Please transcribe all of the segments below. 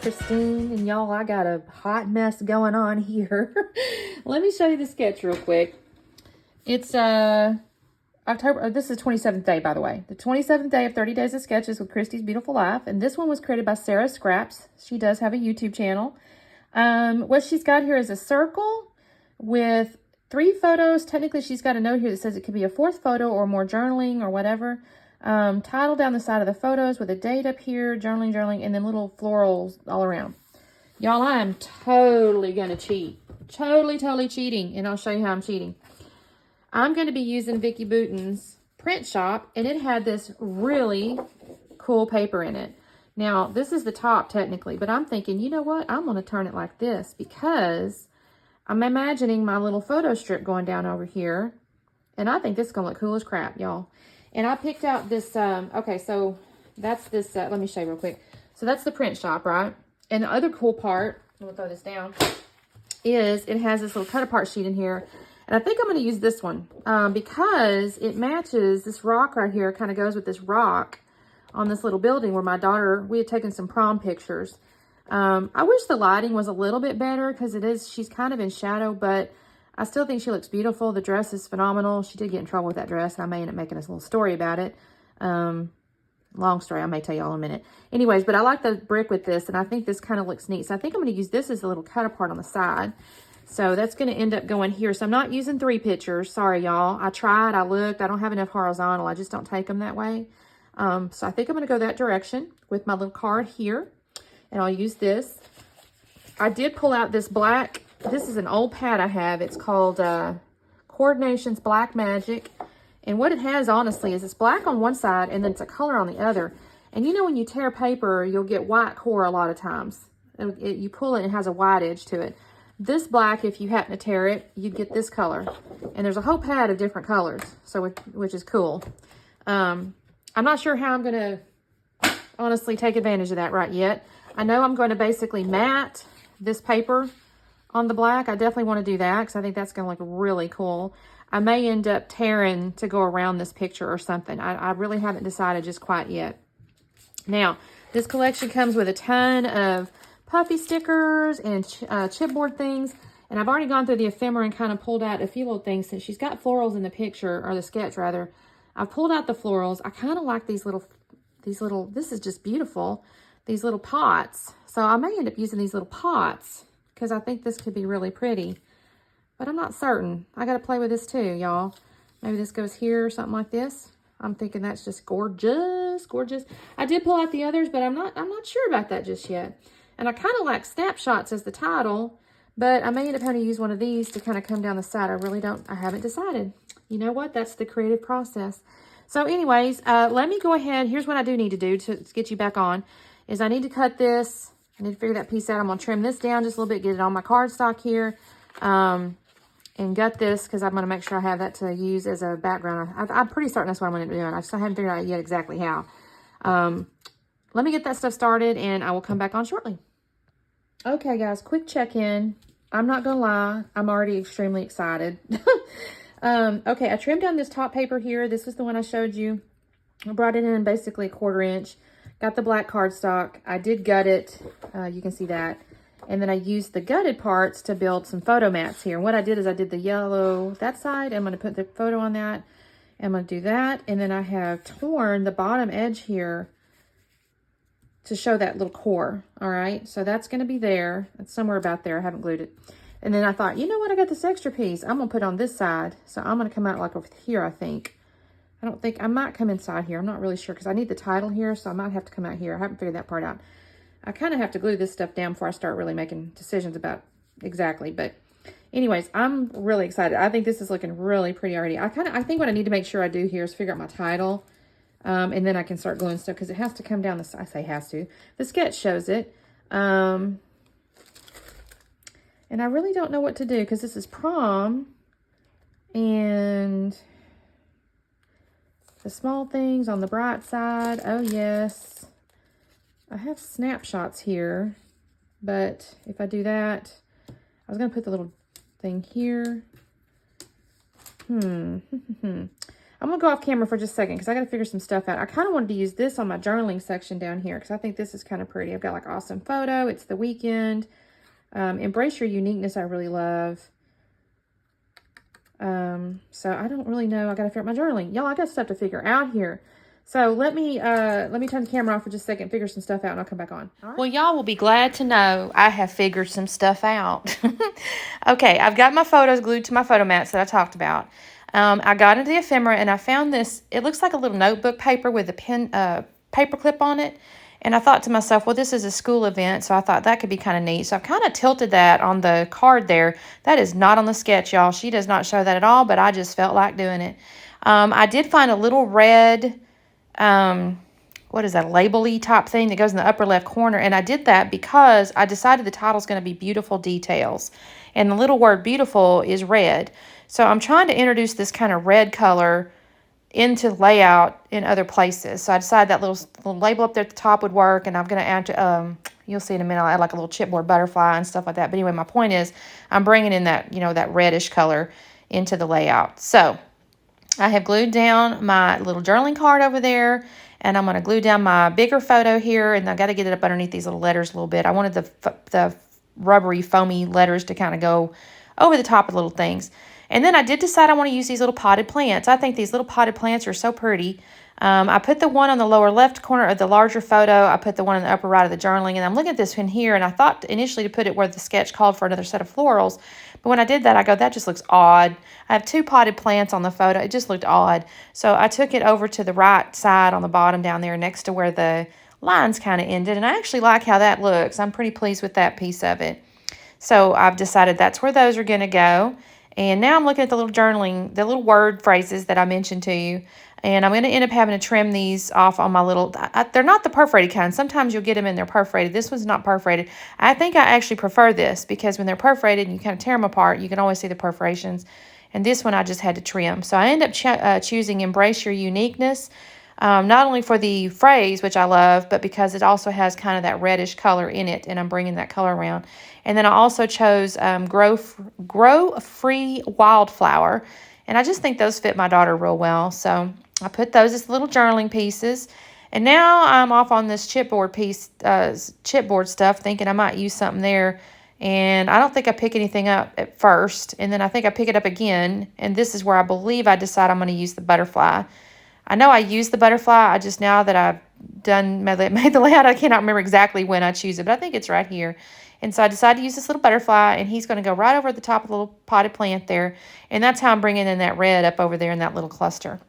Christine, and y'all, I got a hot mess going on here. Let me show you the sketch real quick. It's October, this is 27th day, by the way. The 27th day of 30 Days of Sketches with Christy's Beautiful Life. And this one was created by Sarah Scraps. She does have a YouTube channel. What she's got here is a circle with 3 photos. Technically, she's got a note here that says it could be a 4th photo or more journaling or whatever. Title down the side of the photos with a date up here, journaling, and then little florals all around. Y'all, I am totally going to cheat. Totally cheating. And I'll show you how I'm cheating. I'm going to be using Vicki Boutin's print shop, and it had this really cool paper in it. Now, this is the top technically, but I'm thinking, you know what? I'm going to turn it like this because I'm imagining my little photo strip going down over here, and I think this is going to look cool as crap, y'all. And I picked out this, okay, so that's this, let me show you real quick. So that's the print shop, right? And the other cool part, I'm going to throw this down, is it has this little cut apart sheet in here. And I think I'm going to use this one because it matches this rock right here, kind of goes with this rock on this little building where my daughter, we had taken some prom pictures. I wish the lighting was a little bit better because she's kind of in shadow, but I still think she looks beautiful. The dress is phenomenal. She did get in trouble with that dress, and I may end up making a little story about it. Long story, I may tell y'all in a minute. Anyways, but I like the brick with this, and I think this kind of looks neat. So I think I'm going to use this as a little cut apart on the side. So that's going to end up going here. So I'm not using 3 pictures. Sorry, y'all. I tried. I looked. I don't have enough horizontal. I just don't take them that way. So I think I'm going to go that direction with my little card here. And I'll use this. I did pull out this black. This is an old pad I have. It's called Coordinations Black Magic. And what it has, honestly, is it's black on one side and then it's a color on the other. And you know when you tear paper, you'll get white core a lot of times. You pull it and it has a white edge to it. This black, if you happen to tear it, you'd get this color. And there's a whole pad of different colors, so which is cool. I'm not sure how I'm going to honestly take advantage of that right yet. I know I'm going to basically matte this paper on the black. I definitely want to do that because I think that's going to look really cool. I may end up tearing to go around this picture or something. I really haven't decided just quite yet. Now, this collection comes with a ton of puffy stickers and chipboard things. And I've already gone through the ephemera and kind of pulled out a few little things. Since she's got florals in the picture, or the sketch rather, I've pulled out the florals. I kind of like these little, this is just beautiful, these little pots. So I may end up using these little pots because I think this could be really pretty. But I'm not certain. I got to play with this too, y'all. Maybe this goes here or something like this. I'm thinking that's just gorgeous, gorgeous. I did pull out the others, but I'm not sure about that just yet. And I kind of like Snapshots as the title, but I may end up having to use one of these to kind of come down the side. I haven't decided. You know what? That's the creative process. So anyways, let me go ahead. Here's what I do need to do to get you back on, is I need to cut this. I need to figure that piece out. I'm going to trim this down just a little bit, get it on my cardstock here, and gut this because I'm going to make sure I have that to use as a background. I'm pretty certain that's what I'm going to be doing. I just haven't figured out yet exactly how. Let me get that stuff started, and I will come back on shortly. Okay, guys, quick check-in. I'm not going to lie. I'm already extremely excited. Okay, I trimmed down this top paper here. This was the one I showed you. I brought it in basically 1/4 inch. Got the black cardstock. I did gut it. You can see that. And then I used the gutted parts to build some photo mats here. And what I did is I did the yellow that side. I'm going to put the photo on that. I'm going to do that. And then I have torn the bottom edge here to show that little core. All right, so that's going to be there. It's somewhere about there. I haven't glued it. And then I thought, you know what? I got this extra piece. I'm going to put it on this side. So I'm going to come out like over here, I think. I might come inside here. I'm not really sure because I need the title here. So I might have to come out here. I haven't figured that part out. I kind of have to glue this stuff down before I start really making decisions about exactly. But anyways, I'm really excited. I think this is looking really pretty already. I think what I need to make sure I do here is figure out my title. And then I can start gluing stuff because it has to come down I say has to. The sketch shows it. And I really don't know what to do because this is prom. And the small things on the bright side. Oh, yes. I have snapshots here. But if I do that, I was going to put the little thing here. I'm going to go off camera for just a second because I got to figure some stuff out. I kind of wanted to use this on my journaling section down here because I think this is kind of pretty. I've got like awesome photo. It's the weekend. Embrace your uniqueness. I really love. So I don't really know. I got to figure out my journaling. Y'all, I got stuff to figure out here. So let me turn the camera off for just a second, figure some stuff out, and I'll come back on. All right. Well, y'all will be glad to know I have figured some stuff out. Okay, I've got my photos glued to my photo mats that I talked about. I got into the ephemera and I found this. It looks like a little notebook paper with a pen paper clip on it. And I thought to myself, well, this is a school event, so I thought that could be kind of neat. So I've kind of tilted that on the card there. That is not on the sketch, y'all. She does not show that at all, but I just felt like doing it. I did find a little red, what is that, label-y type thing that goes in the upper left corner. And I did that because I decided the title is going to be Beautiful Details. And the little word beautiful is red. So I'm trying to introduce this kind of red color into layout in other places. So I decided that little label up there at the top would work, and I'm going to add, you'll see in a minute, I'll add like a little chipboard butterfly and stuff like that. But anyway, my point is I'm bringing in that, that reddish color into the layout. So I have glued down my little journaling card over there, and I'm going to glue down my bigger photo here, and I've got to get it up underneath these little letters a little bit. I wanted the rubbery, foamy letters to kind of go over the top of little things. And then I did decide I want to use these little potted plants. I think these little potted plants are so pretty. I put the one on the lower left corner of the larger photo. I put the one in the upper right of the journaling. And I'm looking at this one here, and I thought initially to put it where the sketch called for another set of florals. But when I did that, I go, that just looks odd. I have two potted plants on the photo. It just looked odd. So I took it over to the right side on the bottom down there next to where the lines kind of ended. And I actually like how that looks. I'm pretty pleased with that piece of it. So I've decided that's where those are going to go. And now I'm looking at the little journaling, the little word phrases that I mentioned to you. And I'm going to end up having to trim these off on my little, they're not the perforated kind. Sometimes you'll get them and they're perforated. This one's not perforated. I think I actually prefer this because when they're perforated and you kind of tear them apart, you can always see the perforations. And this one I just had to trim. So I end up choosing Embrace Your Uniqueness. Not only for the phrase, which I love, but because it also has kind of that reddish color in it, and I'm bringing that color around. And then I also chose Grow Free Wildflower, and I just think those fit my daughter real well. So I put those as little journaling pieces. And now I'm off on this chipboard stuff, thinking I might use something there. And I don't think I pick anything up at first, and then I think I pick it up again, and this is where I believe I decide I'm going to use the butterfly. I know I use the butterfly. I just, now that I've made the layout, I cannot remember exactly when I choose it, but I think it's right here. And so I decided to use this little butterfly, and he's going to go right over the top of the little potted plant there. And that's how I'm bringing in that red up over there in that little cluster.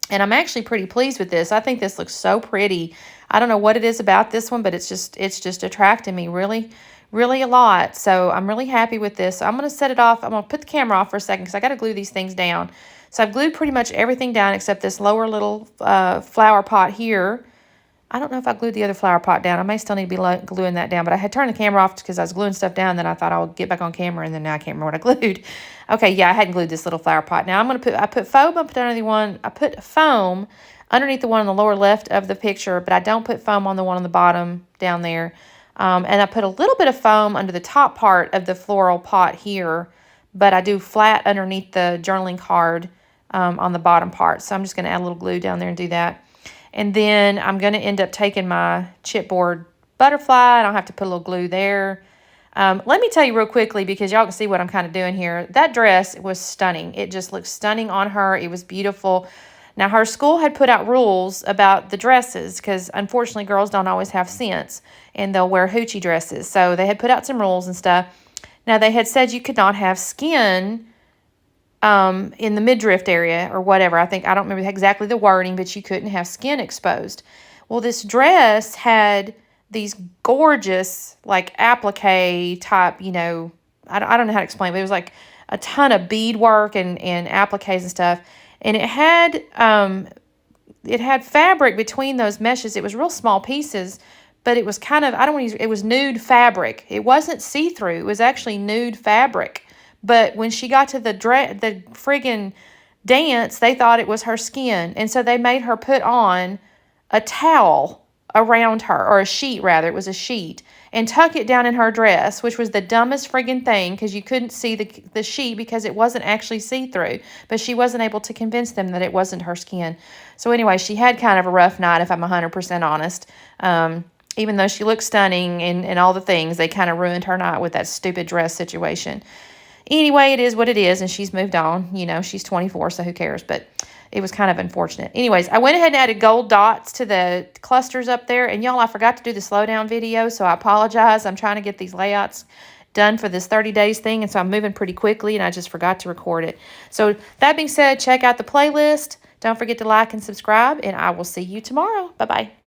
And I'm actually pretty pleased with this. I think this looks so pretty. I don't know what it is about this one, but it's just attracting me really, really a lot. So I'm really happy with this. So I'm going to set it off. I'm going to put the camera off for a second because I got to glue these things down. So I've glued pretty much everything down except this lower little flower pot here. I don't know if I glued the other flower pot down. I may still need to be gluing that down, but I had turned the camera off because I was gluing stuff down. Then I thought I would get back on camera, and then now I can't remember what I glued. Okay, yeah, I hadn't glued this little flower pot. Now I put foam underneath the one on the lower left of the picture, but I don't put foam on the one on the bottom down there. And I put a little bit of foam under the top part of the floral pot here, but I do flat underneath the journaling card on the bottom part. So I'm just going to add a little glue down there and do that. And then I'm going to end up taking my chipboard butterfly. I don't have to put a little glue there. Let me tell you real quickly, because y'all can see what I'm kind of doing here. That dress was stunning. It just looked stunning on her. It was beautiful. Now, her school had put out rules about the dresses because, unfortunately, girls don't always have sense, and they'll wear hoochie dresses. So they had put out some rules and stuff. Now, they had said you could not have skin in the midriff area or whatever. I don't remember exactly the wording, but you couldn't have skin exposed. Well, this dress had these gorgeous, like, applique type, I don't know how to explain it, but it was like a ton of beadwork and appliques and stuff. And it had fabric between those meshes. It was real small pieces, but it was kind of, it was nude fabric. It wasn't see-through. It was actually nude fabric. But when she got to the friggin' dance, they thought it was her skin. And so they made her put on a towel around her, or a sheet rather. It was a sheet. and tuck it down in her dress, which was the dumbest friggin' thing because you couldn't see the sheet because it wasn't actually see-through. But she wasn't able to convince them that it wasn't her skin. So anyway, she had kind of a rough night, if I'm 100% honest. Even though she looked stunning and all the things, they kind of ruined her night with that stupid dress situation. Anyway, it is what it is, and she's moved on. You know, she's 24, so who cares? But it was kind of unfortunate. Anyways, I went ahead and added gold dots to the clusters up there. And y'all, I forgot to do the slowdown video, so I apologize. I'm trying to get these layouts done for this 30 days thing, and so I'm moving pretty quickly, and I just forgot to record it. So that being said, check out the playlist. Don't forget to like and subscribe, and I will see you tomorrow. Bye-bye.